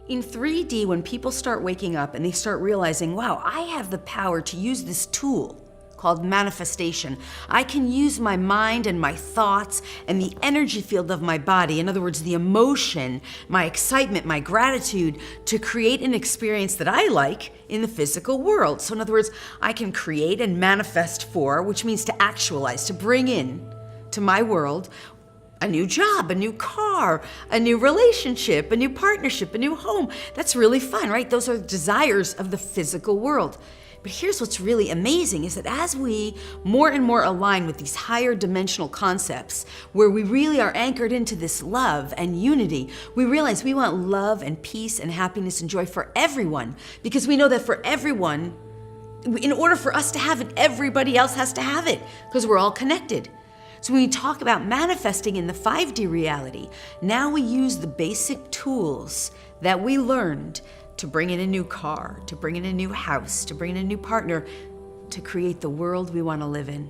In 3D, when people start waking up and they start realizing, wow, I have the power to use this tool called manifestation. I can use my mind and my thoughts and the energy field of my body, in other words, the emotion, my excitement, my gratitude, to create an experience that I like in the physical world. So in other words, I can create and manifest for, which means to actualize, to bring in to my world a new job, a new car, a new relationship, a new partnership, a new home. That's really fun, right? Those are desires of the physical world. But here's what's really amazing is that as we more and more align with these higher dimensional concepts, where we really are anchored into this love and unity, we realize we want love and peace and happiness and joy for everyone, because we know that for everyone, in order for us to have it, everybody else has to have it, because we're all connected. So when we talk about manifesting in the 5D reality, now we use the basic tools that we learned to bring in a new car, to bring in a new house, to bring in a new partner, to create the world we want to live in.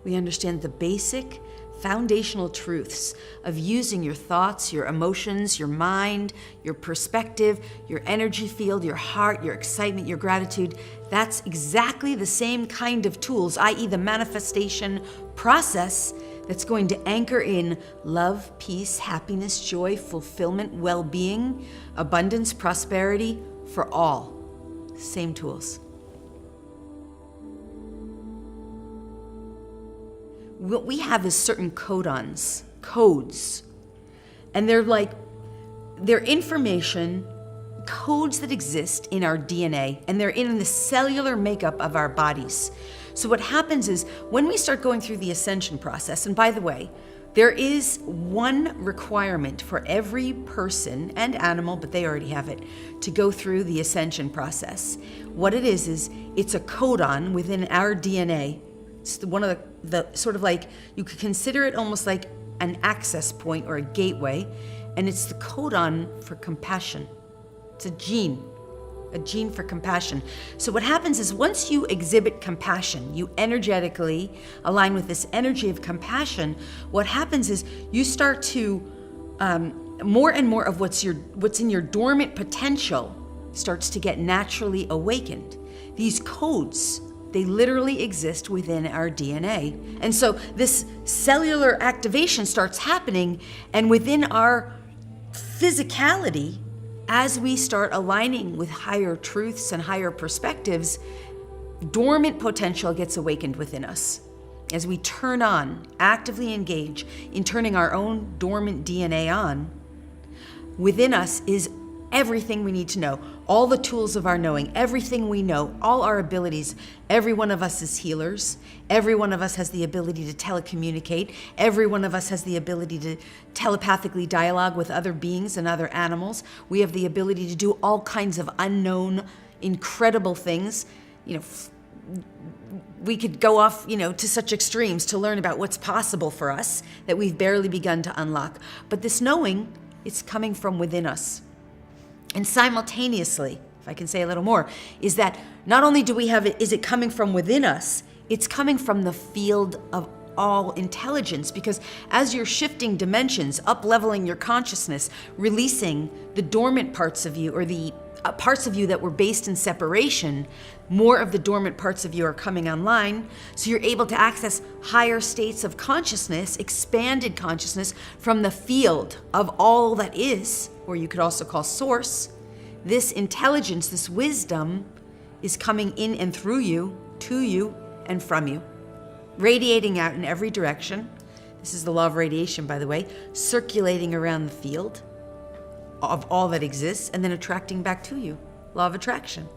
We understand the basic foundational truths of using your thoughts, your emotions, your mind, your perspective, your energy field, your heart, your excitement, your gratitude. That's exactly the same kind of tools, i.e. the manifestation process, that's going to anchor in love, peace, happiness, joy, fulfillment, well-being, abundance, prosperity for all. Same tools. What we have is certain codes, and they're information, codes that exist in our DNA, and they're in the cellular makeup of our bodies. So what happens is when we start going through the ascension process, and by the way, there is one requirement for every person and animal, but they already have it, to go through the ascension process. What it is it's a codon within our DNA. It's one of the sort of like, you could consider it almost like an access point or a gateway, and it's the codon for compassion. It's a gene for compassion. So what happens is once you exhibit compassion, you energetically align with this energy of compassion, what happens is you start to, more and more of what's in your dormant potential starts to get naturally awakened. These codes, they literally exist within our DNA. And so this cellular activation starts happening, and within our physicality, as we start aligning with higher truths and higher perspectives, dormant potential gets awakened within us. As we turn on, actively engage in turning our own dormant DNA on, within us is everything we need to know, all the tools of our knowing, everything we know, all our abilities. Every one of us is healers. Every one of us has the ability to telecommunicate. Every one of us has the ability to telepathically dialogue with other beings and other animals. We have the ability to do all kinds of unknown, incredible things. We could go off, to such extremes to learn about what's possible for us that we've barely begun to unlock. But this knowing, it's coming from within us. And simultaneously, if I can say a little more, is that not only do we have it, is it coming from within us, it's coming from the field of all intelligence, because as you're shifting dimensions, up-leveling your consciousness, releasing the dormant parts of you, or the parts of you that were based in separation, more of the dormant parts of you are coming online, so you're able to access higher states of consciousness, expanded consciousness from the field of all that is, or you could also call source. This intelligence, this wisdom is coming in and through you, to you, and from you, radiating out in every direction. This is the law of radiation, by the way, circulating around the field of all that exists and then attracting back to you. Law of attraction.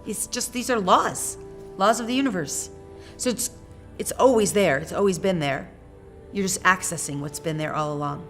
It's just, these are laws of the universe. So it's always there. It's always been there. You're just accessing what's been there all along.